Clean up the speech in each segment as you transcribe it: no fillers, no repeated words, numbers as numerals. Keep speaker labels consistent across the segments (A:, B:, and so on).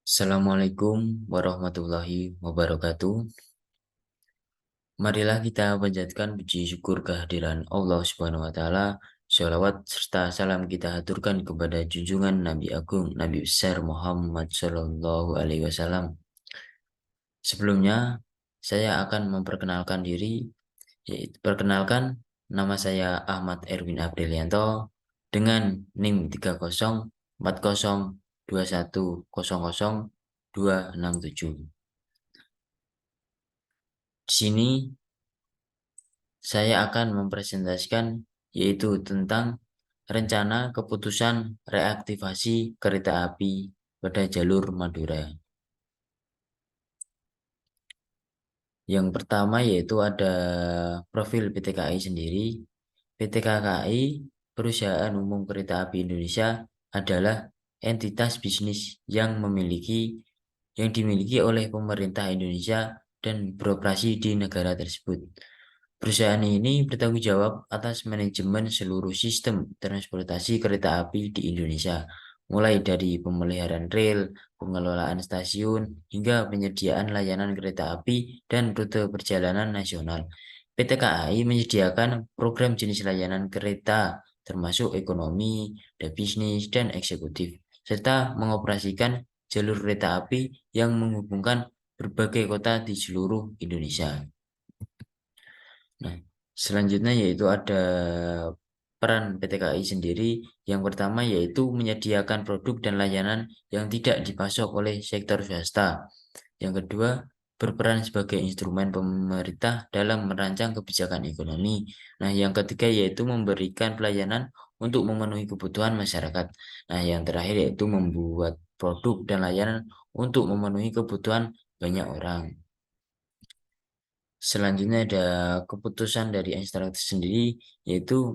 A: Assalamualaikum warahmatullahi wabarakatuh. Marilah kita panjatkan puji syukur kehadiran Allah Subhanahu wa Ta'ala. Sholawat serta salam kita haturkan kepada junjungan Nabi Agung, Nabi besar Muhammad Shallallahu Alaihi Wasallam. Sebelumnya, saya akan memperkenalkan diri. Perkenalkan, nama saya Ahmad Erwin Aprilianto dengan NIM 304021000267. Di sini saya akan mempresentasikan yaitu tentang rencana keputusan reaktivasi kereta api pada jalur Madura. Yang pertama yaitu ada profil PT KAI sendiri. PT KAI, Perusahaan Umum Kereta Api Indonesia, adalah entitas bisnis yang dimiliki oleh pemerintah Indonesia dan beroperasi di negara tersebut. Perusahaan ini bertanggung jawab atas manajemen seluruh sistem transportasi kereta api di Indonesia, mulai dari pemeliharaan rel, pengelolaan stasiun, hingga penyediaan layanan kereta api dan rute perjalanan nasional. PT KAI menyediakan program jenis layanan kereta termasuk ekonomi, bisnis, dan eksekutif, serta mengoperasikan jalur kereta api yang menghubungkan berbagai kota di seluruh Indonesia. Nah, selanjutnya yaitu ada peran PT KAI sendiri. Yang pertama yaitu menyediakan produk dan layanan yang tidak dipasok oleh sektor swasta. Yang kedua, berperan sebagai instrumen pemerintah dalam merancang kebijakan ekonomi. Nah, yang ketiga yaitu memberikan pelayanan untuk memenuhi kebutuhan masyarakat. Nah, yang terakhir yaitu membuat produk dan layanan untuk memenuhi kebutuhan banyak orang. Selanjutnya ada keputusan dari instruktur sendiri, yaitu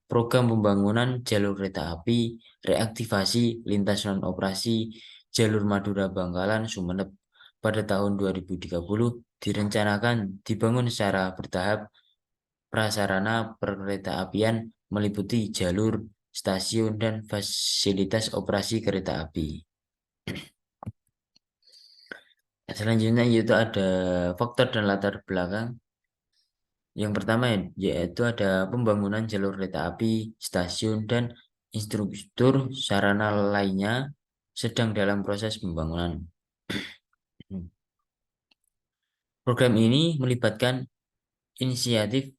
A: program pembangunan jalur kereta api, reaktivasi lintas non-operasi jalur Madura Bangkalan Sumeneb pada tahun 2030 direncanakan dibangun secara bertahap. Prasarana perkereta apian meliputi jalur, stasiun, dan fasilitas operasi kereta api. Selanjutnya yaitu ada faktor dan latar belakang. Yang pertama yaitu ada pembangunan jalur kereta api, stasiun, dan infrastruktur sarana lainnya sedang dalam proses pembangunan. Program ini melibatkan inisiatif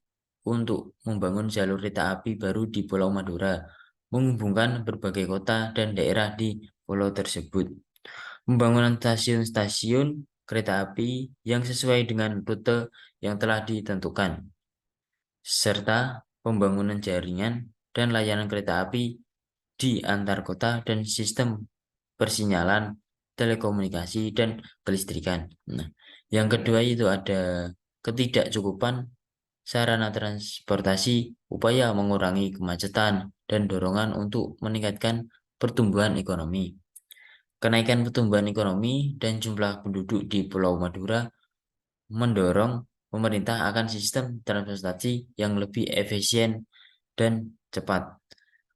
A: untuk membangun jalur kereta api baru di Pulau Madura, menghubungkan berbagai kota dan daerah di pulau tersebut. Pembangunan stasiun-stasiun kereta api yang sesuai dengan rute yang telah ditentukan, serta pembangunan jaringan dan layanan kereta api di antar kota dan sistem persinyalan, telekomunikasi, dan kelistrikan. Nah, yang kedua itu ada ketidakcukupan sarana transportasi, upaya mengurangi kemacetan, dan dorongan untuk meningkatkan pertumbuhan ekonomi. Kenaikan pertumbuhan ekonomi dan jumlah penduduk di Pulau Madura mendorong pemerintah akan sistem transportasi yang lebih efisien dan cepat.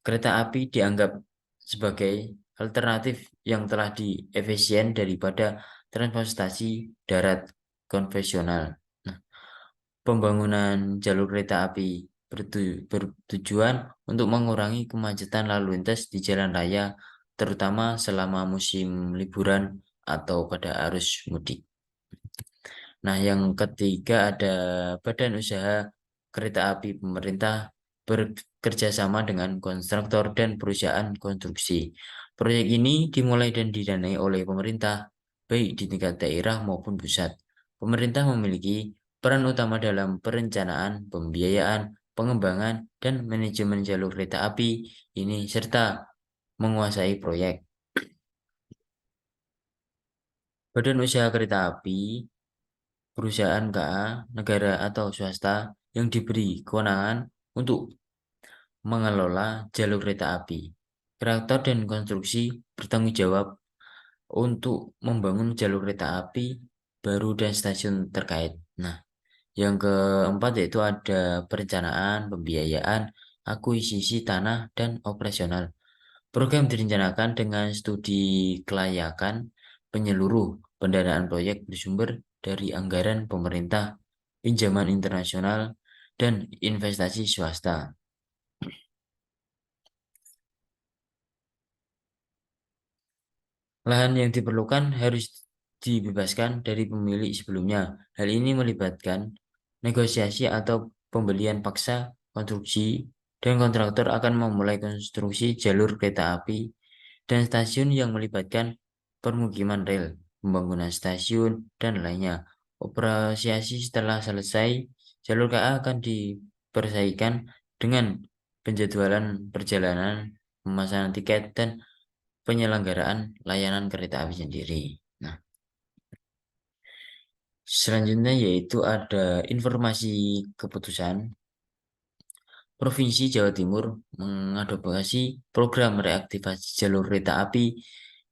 A: Kereta api dianggap sebagai alternatif yang telah diefisien daripada transportasi darat konvensional. Nah, pembangunan jalur kereta api bertujuan untuk mengurangi kemacetan lalu lintas di jalan raya, terutama selama musim liburan atau pada arus mudik. Nah, yang ketiga ada Badan Usaha Kereta Api Pemerintah bekerja sama dengan kontraktor dan perusahaan konstruksi. Proyek ini dimulai dan didanai oleh pemerintah, baik di tingkat daerah maupun pusat. Pemerintah memiliki peran utama dalam perencanaan, pembiayaan, pengembangan, dan manajemen jalur kereta api ini serta menguasai proyek. Badan Usaha Kereta Api perusahaan KA, negara atau swasta yang diberi kewenangan untuk mengelola jalur kereta api. Kontraktor dan konstruksi bertanggung jawab untuk membangun jalur kereta api baru dan stasiun terkait. Nah, yang keempat yaitu ada perencanaan, pembiayaan, akuisisi tanah, dan operasional. Program direncanakan dengan studi kelayakan, penyeluruh pendanaan proyek bersumber dari anggaran pemerintah, pinjaman internasional, dan investasi swasta. Lahan yang diperlukan harus dibebaskan dari pemilik sebelumnya. Hal ini melibatkan negosiasi atau pembelian paksa konstruksi, dan kontraktor akan memulai konstruksi jalur kereta api dan stasiun yang melibatkan permukiman rel, pembangunan stasiun, dan lainnya. Operasi setelah selesai, jalur KA akan dipersaingkan dengan penjadwalan perjalanan, pemasanan tiket, dan penyelenggaraan layanan kereta api sendiri. Nah, selanjutnya yaitu ada informasi keputusan. Provinsi Jawa Timur mengadvokasi program reaktivasi jalur kereta api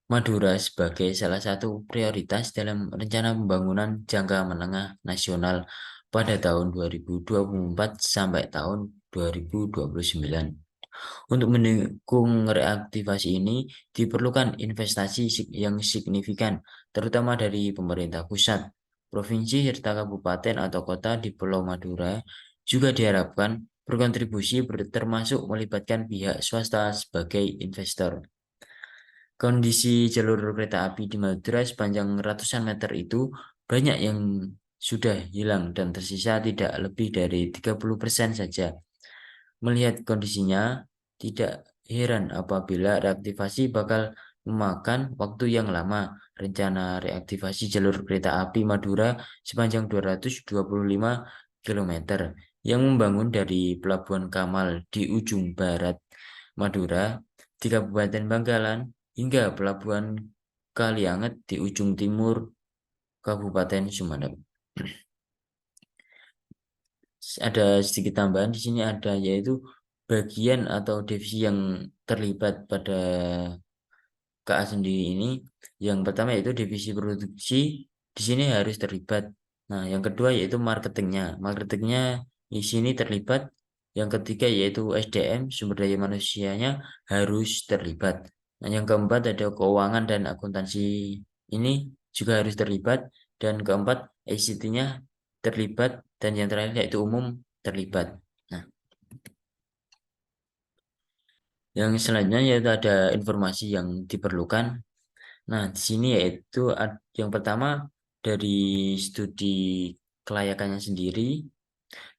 A: Madura sebagai salah satu prioritas dalam rencana pembangunan jangka menengah nasional pada tahun 2024 sampai tahun 2029. Untuk mendukung reaktivasi ini, diperlukan investasi yang signifikan, terutama dari pemerintah pusat, provinsi, serta kabupaten atau kota di Pulau Madura. Juga diharapkan berkontribusi termasuk melibatkan pihak swasta sebagai investor. Kondisi jalur kereta api di Madura sepanjang ratusan meter itu banyak yang sudah hilang dan tersisa tidak lebih dari 30% saja. Melihat kondisinya, tidak heran apabila reaktivasi bakal memakan waktu yang lama. Rencana reaktivasi jalur kereta api Madura sepanjang 225 km yang membangun dari Pelabuhan Kamal di ujung barat Madura di Kabupaten Bangkalan hingga Pelabuhan Kalianget di ujung timur Kabupaten Sumeneb. Ada sedikit tambahan di sini ada yaitu bagian atau divisi yang terlibat pada KA sendiri ini. Yang pertama yaitu divisi produksi di sini harus terlibat. Nah, yang kedua yaitu marketingnya. Marketingnya di sini terlibat. Yang ketiga yaitu SDM, sumber daya manusianya harus terlibat. Nah, yang keempat ada keuangan dan akuntansi ini juga harus terlibat. Dan keempat ICT-nya terlibat dan yang terakhir yaitu umum terlibat. Nah, yang selanjutnya yaitu ada informasi yang diperlukan. Nah, di sini yaitu yang pertama dari studi kelayakannya sendiri.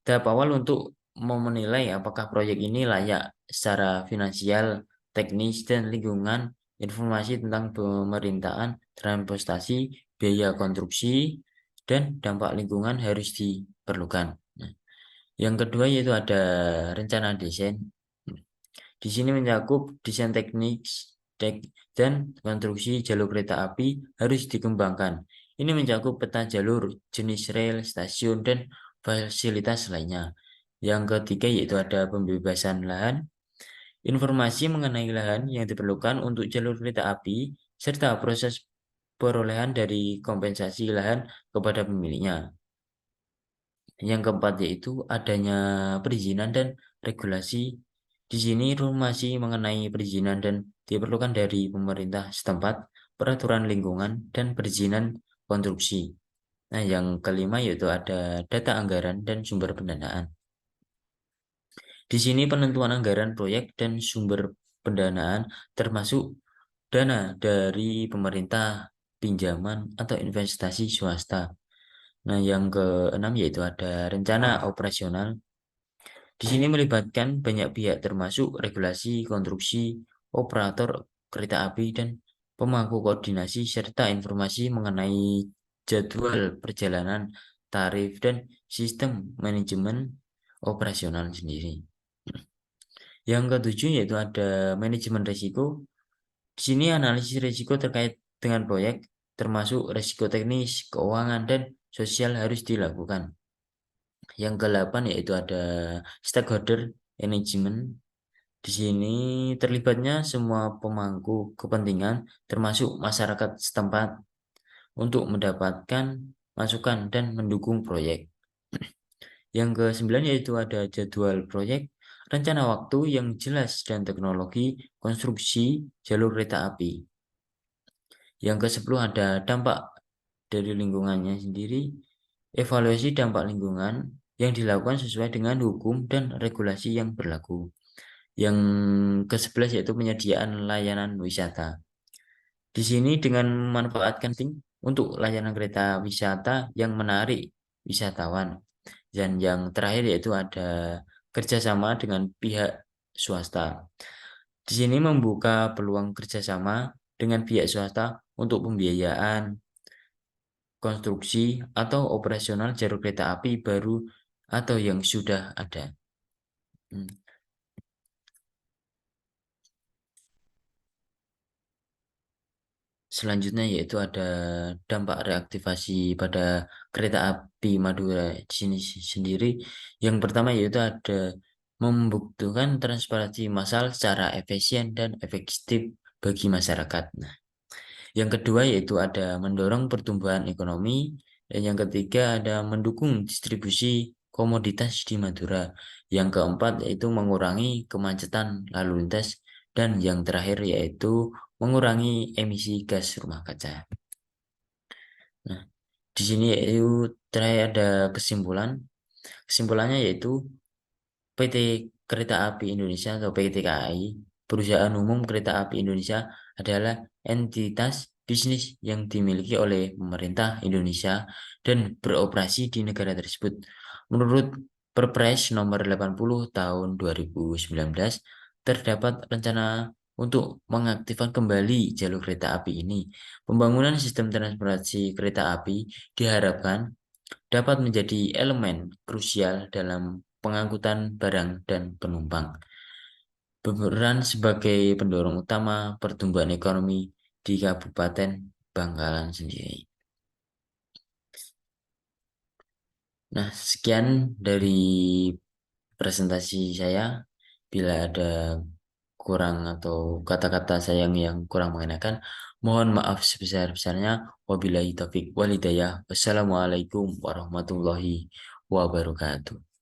A: Tahap awal untuk mau menilai apakah proyek ini layak secara finansial, teknis, dan lingkungan, informasi tentang pemerintahan, transportasi, biaya konstruksi, dan dampak lingkungan harus diperlukan. Nah, yang kedua yaitu ada rencana desain. Di sini mencakup desain teknik dan konstruksi jalur kereta api harus dikembangkan. Ini mencakup peta jalur, jenis rel, stasiun, dan fasilitas lainnya. Yang ketiga yaitu ada pembebasan lahan, informasi mengenai lahan yang diperlukan untuk jalur kereta api, serta proses perolehan dari kompensasi lahan kepada pemiliknya. Yang keempat yaitu adanya perizinan dan regulasi. Di sini informasi mengenai perizinan dan diperlukan dari pemerintah setempat, peraturan lingkungan, dan perizinan konstruksi. Nah, yang kelima yaitu ada data anggaran dan sumber pendanaan. Di sini penentuan anggaran proyek dan sumber pendanaan termasuk dana dari pemerintah, pinjaman, atau investasi swasta. Nah, yang keenam yaitu ada rencana operasional. Di sini melibatkan banyak pihak termasuk regulasi, konstruksi, operator kereta api, dan pemangku koordinasi serta informasi mengenai jadwal perjalanan, tarif, dan sistem manajemen operasional sendiri. Yang ketujuh yaitu ada manajemen risiko. Di sini analisis risiko terkait dengan proyek termasuk risiko teknis, keuangan, dan sosial harus dilakukan. Yang ke-8 yaitu ada stakeholder management. Di sini terlibatnya semua pemangku kepentingan termasuk masyarakat setempat untuk mendapatkan masukan dan mendukung proyek. Yang ke-9 yaitu ada jadwal proyek, rencana waktu yang jelas dan teknologi konstruksi jalur kereta api. Yang ke-10 ada dampak dari lingkungannya sendiri. Evaluasi dampak lingkungan yang dilakukan sesuai dengan hukum dan regulasi yang berlaku. Yang ke-11 yaitu penyediaan layanan wisata. Di sini dengan memanfaatkan untuk layanan kereta wisata yang menarik wisatawan. Dan yang terakhir yaitu ada kerjasama dengan pihak swasta. Di sini membuka peluang kerjasama dengan pihak swasta untuk pembiayaan, konstruksi, atau operasional jalur kereta api baru atau yang sudah ada. Hmm. Selanjutnya yaitu ada dampak reaktivasi pada kereta api Madura di sini sendiri. Yang pertama yaitu ada membutuhkan transparansi massal secara efisien dan efektif bagi masyarakat. Nah, yang kedua yaitu ada mendorong pertumbuhan ekonomi, dan yang ketiga ada mendukung distribusi komoditas di Madura. Yang keempat yaitu mengurangi kemacetan lalu lintas, dan yang terakhir yaitu mengurangi emisi gas rumah kaca. Nah, di sini yaitu terakhir ada kesimpulan. Kesimpulannya yaitu PT Kereta Api Indonesia atau PT KAI, Perusahaan Umum Kereta Api Indonesia, adalah entitas bisnis yang dimiliki oleh pemerintah Indonesia dan beroperasi di negara tersebut. Menurut Perpres nomor 80 tahun 2019, terdapat rencana untuk mengaktifkan kembali jalur kereta api ini. Pembangunan sistem transportasi kereta api diharapkan dapat menjadi elemen krusial dalam pengangkutan barang dan penumpang, berperan sebagai pendorong utama pertumbuhan ekonomi di Kabupaten Bangkalan sendiri. Nah, sekian dari presentasi saya. Bila ada kurang atau kata-kata saya yang kurang mengenakan, mohon maaf sebesar-besarnya. Wabillahi taufik walhidayah. Wassalamualaikum warahmatullahi wabarakatuh.